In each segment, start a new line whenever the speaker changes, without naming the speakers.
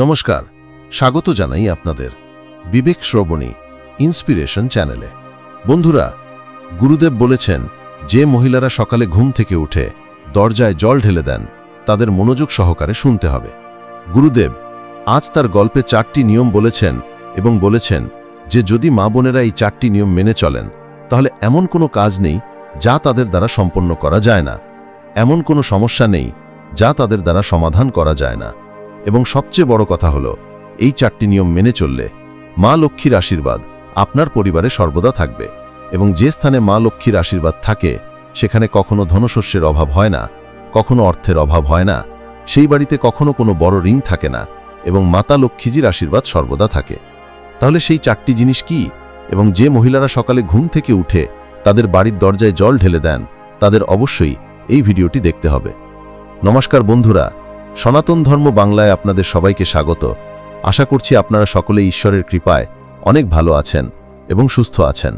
নমস্কার, স্বাগত জানাই আপনাদের বিবেক শ্রবণী ইন্সপিরেশন চ্যানেলে। বন্ধুরা, গুরুদেব বলেছেন, যে মহিলারা সকালে ঘুম থেকে উঠে দরজায় জল ঢেলে দেন তাদের মনোযোগ সহকারে শুনতে হবে। গুরুদেব আজ তার গল্পে 4টি নিয়ম বলেছেন এবং বলেছেন যে যদি মা বোনেরা এই 4টি নিয়ম মেনে চলেন তাহলে এমন কোনো কাজ নেই যা তাদের দ্বারা সম্পন্ন করা যায় না, এমন কোনো সমস্যা নেই যা তাদের দ্বারা সমাধান করা যায় না। এবং সবচেয়ে বড় কথা হলো, এই 4টি নিয়ম মেনে চললে মা লক্ষ্মীর আশীর্বাদ আপনার পরিবারে সর্বদা থাকবে, এবং যে স্থানে মা লক্ষ্মীর আশীর্বাদ থাকে সেখানে কখনো ধনশস্যের অভাব হয় না, কখনো অর্থের অভাব হয় না, সেই বাড়িতে কখনো কোনো বড় ঋণ থাকে না, এবং মাতা লক্ষ্মীজির আশীর্বাদ সর্বদা থাকে। তাহলে সেই 4টি জিনিস কি, এবং যে মহিলারা সকালে ঘুম থেকে উঠে তাদের বাড়ির দরজায় জল ঢেলে দেন তাদের অবশ্যই এই ভিডিওটি দেখতে হবে। নমস্কার বন্ধুরা, সনাতন ধর্ম বাংলায় আপনাদের সবাইকে স্বাগত। আশা করছি আপনারা সকলে ঈশ্বরের কৃপায় অনেক ভালো আছেন এবং সুস্থ আছেন।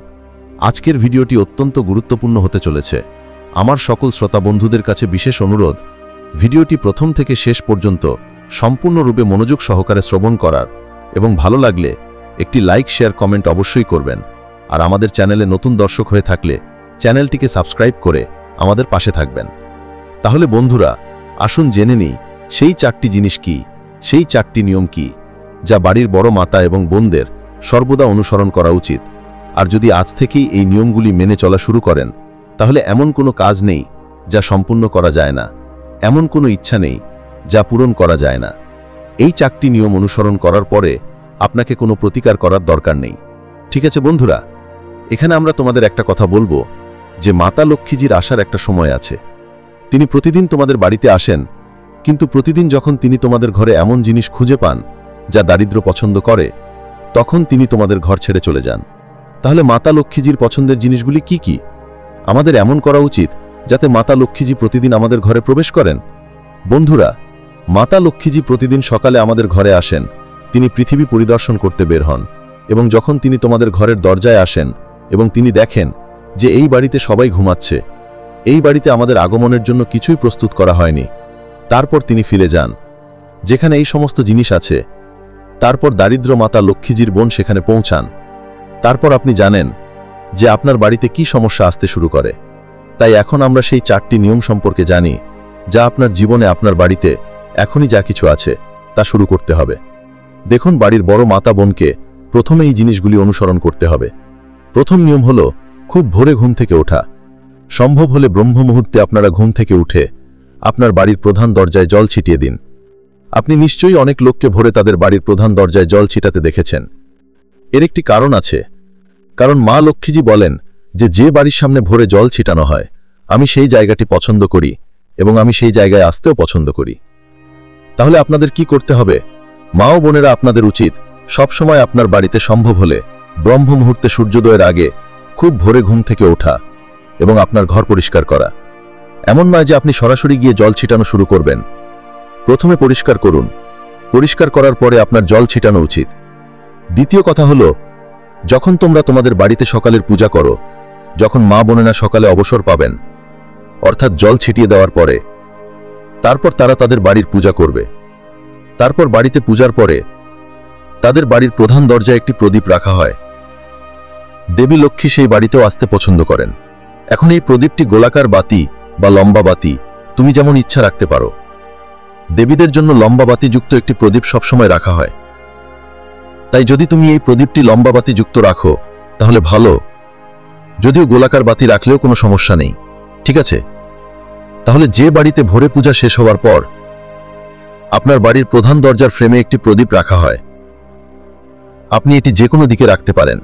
আজকের ভিডিওটি অত্যন্ত গুরুত্বপূর্ণ হতে চলেছে। আমার সকল শ্রোতা বন্ধুদের কাছে বিশেষ অনুরোধ, ভিডিওটি প্রথম থেকে শেষ পর্যন্ত সম্পূর্ণরূপে মনোযোগ সহকারে শ্রবণ করার, এবং ভালো লাগলে একটি লাইক, শেয়ার, কমেন্ট অবশ্যই করবেন। আর আমাদের চ্যানেলে নতুন দর্শক হয়ে থাকলে চ্যানেলটিকে সাবস্ক্রাইব করে আমাদের পাশে থাকবেন। তাহলে বন্ধুরা, আসুন জেনে নিই সেই 4টি জিনিস কি, সেই 4টি নিয়ম কি, যা বাড়ির বড় মাতা এবং বোনদের সর্বদা অনুসরণ করা উচিত। আর যদি আজ থেকেই এই নিয়মগুলি মেনে চলা শুরু করেন তাহলে এমন কোনো কাজ নেই যা সম্পূর্ণ করা যায় না, এমন কোনো ইচ্ছা নেই যা পূরণ করা যায় না। এই 4টি নিয়ম অনুসরণ করার পরে আপনাকে কোনো প্রতিকার করার দরকার নেই। ঠিক আছে বন্ধুরা, এখানে আমরা তোমাদের একটা কথা বলবো যে মাতা লক্ষ্মীজির আসার একটা সময় আছে। তিনি প্রতিদিন তোমাদের বাড়িতে আসেন, কিন্তু প্রতিদিন যখন তিনি তোমাদের ঘরে এমন জিনিস খুঁজে পান যা দারিদ্র পছন্দ করে, তখন তিনি তোমাদের ঘর ছেড়ে চলে যান। তাহলে মাতা লক্ষ্মীজির পছন্দের জিনিসগুলি কি কি? আমাদের এমন করা উচিত যাতে মাতা লক্ষ্মীজি প্রতিদিন আমাদের ঘরে প্রবেশ করেন। বন্ধুরা, মাতা লক্ষ্মীজি প্রতিদিন সকালে আমাদের ঘরে আসেন। তিনি পৃথিবী পরিদর্শন করতে বের হন, এবং যখন তিনি তোমাদের ঘরের দরজায় আসেন এবং তিনি দেখেন যে এই বাড়িতে সবাই ঘুমাচ্ছে, এই বাড়িতে আমাদের আগমনের জন্য কিছুই প্রস্তুত করা হয়নি, তারপর তিনি ফিরে যান যেখানে এই সমস্ত জিনিস আছে। তারপর দারিদ্র মাতা লক্ষ্মীজির বোন সেখানে পৌঁছান। তারপর আপনি জানেন যে আপনার বাড়িতে কি সমস্যা আসতে শুরু করে। তাই এখন আমরা সেই 4টি নিয়ম সম্পর্কে জানি যা আপনার জীবনে, আপনার বাড়িতে এখনই যা কিছু আছে তা শুরু করতে হবে। দেখুন, বাড়ির বড় মাতা বোনকে প্রথমে এই জিনিসগুলি অনুসরণ করতে হবে। প্রথম নিয়ম হলো খুব ভোরে ঘুম থেকে ওঠা। সম্ভব হলে ব্রহ্ম মুহূর্তে আপনারা ঘুম থেকে উঠে আপনার বাড়ির প্রধান দরজায় জল ছিটিয়ে দিন। আপনি নিশ্চয়ই অনেক লোককে ভোরে তাদের বাড়ির প্রধান দরজায় জল ছিটাতে দেখেছেন। এর একটি কারণ আছে, কারণ মা লক্ষ্মীজি বলেন যে যে বাড়ির সামনে ভোরে জল ছিটানো হয়, আমি সেই জায়গাটি পছন্দ করি এবং আমি সেই জায়গায় আসতেও পছন্দ করি। তাহলে আপনাদের কি করতে হবে? মা ও বোনেরা, আপনাদের উচিত সবসময় আপনার বাড়িতে সম্ভব হলে ব্রহ্ম মুহূর্তে সূর্যোদয়ের আগে খুব ভোরে ঘুম থেকে ওঠা এবং আপনার ঘর পরিষ্কার করা। এমন নয় যে আপনি সরাসরি গিয়ে জল ছিটানো শুরু করবেন। প্রথমে পরিষ্কার করুন, পরিষ্কার করার পরে আপনার জল ছিটানো উচিত। দ্বিতীয় কথা হলো, যখন তোমরা তোমাদের বাড়িতে সকালের পূজা করো, যখন মা বোনেরা সকালে অবসর পাবেন, অর্থাৎ জল ছিটিয়ে দেওয়ার পরে, তারপর তারা তাদের বাড়ির পূজা করবে। তারপর বাড়িতে পূজার পরে তাদের বাড়ির প্রধান দরজায় একটি প্রদীপ রাখা হয়। দেবী লক্ষ্মী সেই বাড়িতেও আসতে পছন্দ করেন। এখন এই প্রদীপটি গোলাকার বাতি বা লম্বা বাতি, তুমি যেমন ইচ্ছা রাখতে পারো। দেবীদের জন্য লম্বা বাতিযুক্ত একটি প্রদীপ সবসময় রাখা হয়। তাই যদি তুমি এই প্রদীপটি লম্বা বাতিযুক্ত রাখো তাহলে ভালো, যদিও গোলাকার বাতি রাখলেও কোনো সমস্যা নেই। ঠিক আছে? তাহলে যে বাড়িতে ভোরে পূজা শেষ হওয়ার পর আপনার বাড়ির প্রধান দরজার ফ্রেমে একটি প্রদীপ রাখা হয়, আপনি এটি যে কোনো দিকে রাখতে পারেন।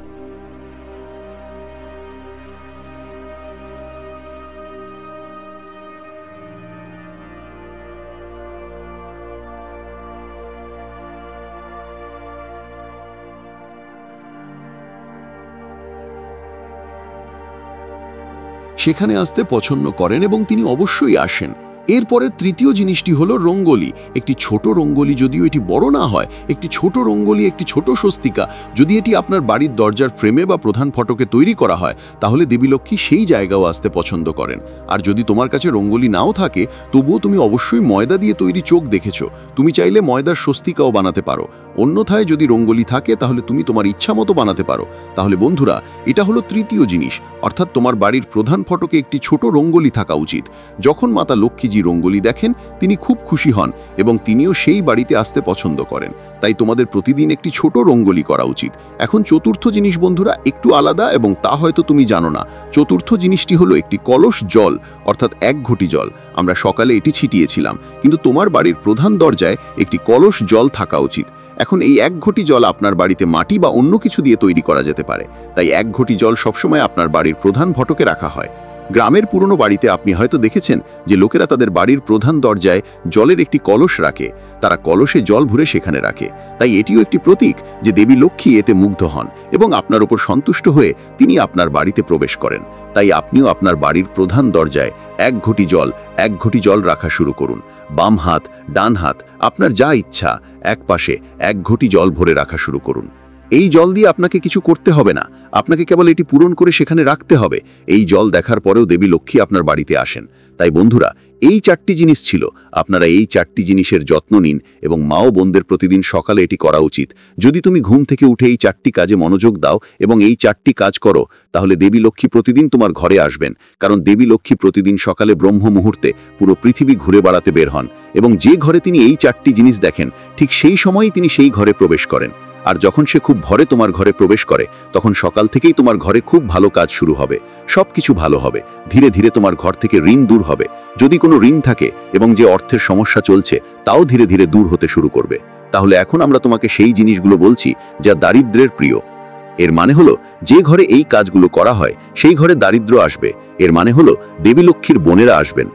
সেখানে আসতে পছন্দ করেন এবং তিনি অবশ্যই আসেন। এরপরে তৃতীয় জিনিসটি হলো রঙ্গোলি। একটি ছোট রঙ্গোলি, যদিও এটি বড় না হয়, একটি ছোট রঙ্গোলি, একটি ছোট স্বস্তিকা যদি এটি আপনার বাড়ির দরজার ফ্রেমে বা প্রধান ফটকে তৈরি করা হয়, তাহলে দেবী লক্ষ্মী সেই জায়গাও আসতে পছন্দ করেন। আর যদি তোমার কাছে রঙ্গোলি নাও থাকে, তবুও তুমি অবশ্যই ময়দা দিয়ে তৈরি চোখ দেখেছো, তুমি চাইলে ময়দার স্বস্তিকাও বানাতে পারো। অন্যথায় যদি রঙ্গোলি থাকে, তাহলে তুমি তোমার ইচ্ছা মতো বানাতে পারো। তাহলে বন্ধুরা, এটা হলো তৃতীয় জিনিস, অর্থাৎ তোমার বাড়ির প্রধান ফটকে একটি ছোট রঙ্গোলি থাকা উচিত। যখন মাতা লক্ষ্মীজি রঙ্গোলি দেখেন, তিনি খুব খুশি হন এবং তিনিও সেই বাড়িতে আসতে পছন্দ করেন। তাই তোমাদের প্রতিদিন একটি ছোট রঙ্গোলি করা উচিত। এখন চতুর্থ জিনিস বন্ধুরা একটু আলাদা, এবং তা হয়তো তুমি জানো না। চতুর্থ জিনিসটি হলো একটি কলস জল, অর্থাৎ 1 ঘটি জল। আমরা সকালে এটি ছিটিয়েছিলাম, কিন্তু তোমার বাড়ির প্রধান দরজায় একটি কলস জল থাকা উচিত। এখন এই 1 ঘটি জল আপনার বাড়িতে মাটি বা অন্য কিছু দিয়ে তৈরি করা যেতে পারে। তাই 1 ঘটি জল সবসময় আপনার বাড়ির প্রধান ফটকে রাখা হয়। গ্রামের পুরনো বাড়িতে আপনি হয়তো দেখেছেন যে লোকেরা তাদের বাড়ির প্রধান দরজায় জলের একটি কলস রাখে, তারা কলসে জল ভরে সেখানে রাখে। তাই এটিও একটি প্রতীক যে দেবী লক্ষ্মী এতে মুগ্ধ হন এবং আপনার উপর সন্তুষ্ট হয়ে তিনি আপনার বাড়িতে প্রবেশ করেন। তাই আপনিও আপনার বাড়ির প্রধান দরজায় 1 ঘটি জল রাখা শুরু করুন। বাম হাত, ডান হাত, আপনার যা ইচ্ছা, এক পাশে 1 ঘটি জল ভরে রাখা শুরু করুন। এই জল দিয়ে আপনাকে কিছু করতে হবে না, আপনাকে কেবল এটি পূরণ করে সেখানে রাখতে হবে। এই জল দেখার পরেও দেবী লক্ষ্মী আপনার বাড়িতে আসেন। তাই বন্ধুরা, এই 4টি জিনিস ছিল। আপনারা এই 4টি জিনিসের যত্ন নিন এবং মা ও বোনদের প্রতিদিন সকালে এটি করা উচিত। যদি তুমি ঘুম থেকে উঠে এই 4টি কাজে মনোযোগ দাও এবং এই 4টি কাজ করো, তাহলে দেবী লক্ষ্মী প্রতিদিন তোমার ঘরে আসবেন। কারণ দেবী লক্ষ্মী প্রতিদিন সকালে ব্রহ্ম মুহূর্তে পুরো পৃথিবী ঘুরে বেড়াতে বের হন এবং যে ঘরে তিনি এই 4টি জিনিস দেখেন, ঠিক সেই সময়ই তিনি সেই ঘরে প্রবেশ করেন। আর যখন সে খুব ভোরে তোমার ঘরে প্রবেশ করে, তখন সকাল থেকেই তোমার ঘরে খুব ভালো কাজ শুরু হবে, সবকিছু ভালো হবে। ধীরে ধীরে তোমার ঘর থেকে ঋণ দূর হবে। যদি কোনো ঋণ থাকে এবং যে অর্থের সমস্যা চলছে, তাও ধীরে ধীরে দূর হতে শুরু করবে। তাহলে এখন আমরা তোমাকে সেই জিনিসগুলো বলছি যা দারিদ্র্যের প্রিয়। এর মানে হলো, যে ঘরে এই কাজগুলো করা হয় সেই ঘরে দারিদ্র্য আসবে। এর মানে হলো দেবী লক্ষ্মীর বোনেরা আসবেন।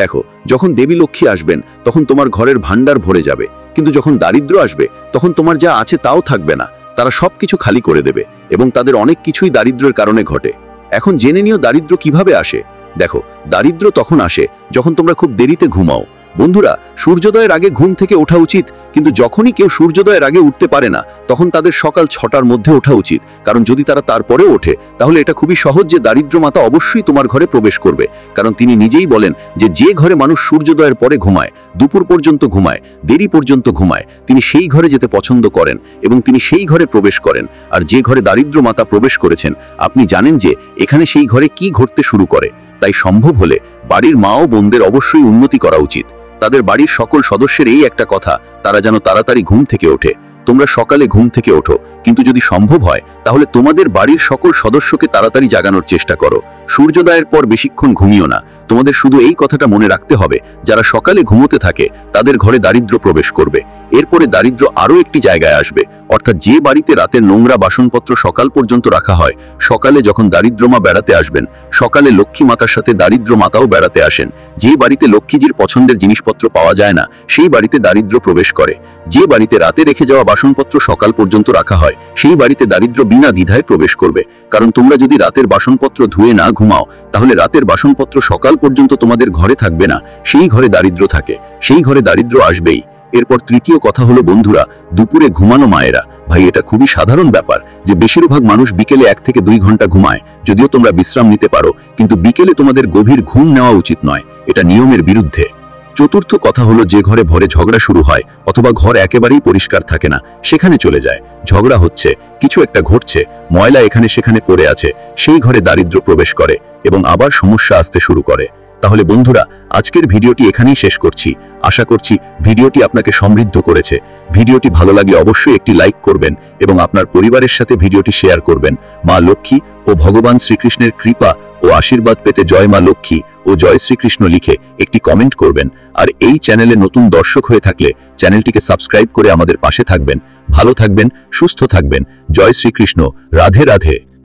দেখো, যখন দেবী লক্ষ্মী আসবেন, তখন তোমার ঘরের ভান্ডার ভরে যাবে। কিন্তু যখন দারিদ্র্য আসবে, তখন তোমার যা আছে তাও থাকবে না। তারা সবকিছু খালি করে দেবে এবং তাদের অনেক কিছুই দারিদ্র্যের কারণে ঘটে। এখন জেনে নিও দারিদ্র্য কিভাবে আসে। দেখো, দারিদ্র্য তখন আসে যখন তোমরা খুব দেরিতে ঘুমাও। বন্ধুরা, সূর্যোদয়ের আগে ঘুম থেকে ওঠা উচিত, কিন্তু যখনই কেউ সূর্যোদয়ের আগে উঠতে পারে না, তখন তাদের সকাল 6টার মধ্যে ওঠা উচিত। কারণ যদি তারা তারপরেও ওঠে, তাহলে এটা খুবই সহজ যে দারিদ্র্য মাতা অবশ্যই তোমার ঘরে প্রবেশ করবে। কারণ তিনি নিজেই বলেন যে যে ঘরে মানুষ সূর্যোদয়ের পরে ঘুমায়, দুপুর পর্যন্ত ঘুমায়, দেরি পর্যন্ত ঘুমায়, তিনি সেই ঘরে যেতে পছন্দ করেন এবং তিনি সেই ঘরে প্রবেশ করেন। আর যে ঘরে দারিদ্র্য মাতা প্রবেশ করেছেন, আপনি জানেন যে এখানে সেই ঘরে কি ঘটতে শুরু করে। তাই সম্ভব হলে বাড়ির মা ও বোনদের অবশ্যই উন্নতি করা উচিত। তাদের বাড়ির সকল সদস্যের এই একটা কথা, তারা যেন তাড়াতাড়ি ঘুম থেকে ওঠে। তোমরা সকালে ঘুম থেকে ওঠো, কিন্তু যদি সম্ভব হয় তাহলে তোমাদের বাড়ির সকল সদস্যকে তাড়াতাড়ি জাগানোর চেষ্টা করো। সূর্যোদয়ের পর বেশিক্ষণ ঘুমিও না। তোমাদের শুধু এই কথাটা মনে রাখতে হবে, যারা সকালে ঘুমোতে থাকে তাদের ঘরে দারিদ্র্য প্রবেশ করবে। এরপরে দারিদ্র্য আরও একটি জায়গায় আসবে, অর্থাৎ যে বাড়িতে রাতের নোংরা বাসনপত্র সকাল পর্যন্ত রাখা হয়, সকালে যখন দারিদ্র্যমা বেড়াতে আসবেন, সকালে লক্ষ্মী মাতার সাথে দারিদ্র মাতাও বেড়াতে আসেন। যে বাড়িতে লক্ষ্মীজির পছন্দের জিনিসপত্র পাওয়া যায় না, সেই বাড়িতে দারিদ্র্য প্রবেশ করে। যে বাড়িতে রাতে রেখে যাওয়া বাসনপত্র সকাল পর্যন্ত রাখা হয়, সেই বাড়িতে দারিদ্র্য বিনা দ্বিধায় প্রবেশ করবে। কারণ তোমরা যদি রাতের বাসনপত্র ধুয়ে না ঘুমাও, তাহলে রাতের বাসনপত্র সকাল পর্যন্ত তোমাদের ঘরে থাকবে না। সেই ঘরে দারিদ্র্য থাকে, সেই ঘরে দারিদ্র্য আসবেই। এরপর তৃতীয় কথা হলো বন্ধুরা, দুপুরে ঘুমানো মায়েরা। ভাই, এটা খুবই সাধারণ ব্যাপার যে বেশিরভাগ মানুষ বিকেলে 1 থেকে 2 ঘন্টা ঘুমায়। যদিও তোমরা বিশ্রাম নিতে পারো, কিন্তু বিকেলে তোমাদের গভীর ঘুম নেওয়া উচিত নয়। এটা নিয়মের বিরুদ্ধে। চতুর্থ কথা হলো, যে ঘরে ভোরে ঝগড়া শুরু হয় অথবা ঘর একেবারেই পরিষ্কার থাকে না, সেখানে চলে যায়। ঝগড়া হচ্ছে, কিছু একটা ঘটছে, ময়লা এখানে সেখানে পড়ে আছে, সেই ঘরে দারিদ্র্য প্রবেশ করে এবং আবার সমস্যা আসতে শুরু করে। তাহলে বন্ধুরা, আজকের ভিডিওটি এখানেই শেষ করছি। আশা করছি ভিডিওটি আপনাকে সমৃদ্ধ করেছে। ভিডিওটি ভালো লাগলে অবশ্যই একটি লাইক করবেন এবং আপনার পরিবারের সাথে ভিডিওটি শেয়ার করবেন। মা লক্ষ্মী ও ভগবান শ্রীকৃষ্ণের কৃপা ও আশীর্বাদ পেতে জয় মা লক্ষ্মী ও জয় শ্রীকৃষ্ণ লিখে একটি কমেন্ট করবেন। আর এই চ্যানেলে নতুন দর্শক হয়ে থাকলে চ্যানেলটিকে সাবস্ক্রাইব করে আমাদের পাশে থাকবেন। ভালো থাকবেন, সুস্থ থাকবেন। জয় শ্রীকৃষ্ণ। রাধে রাধে।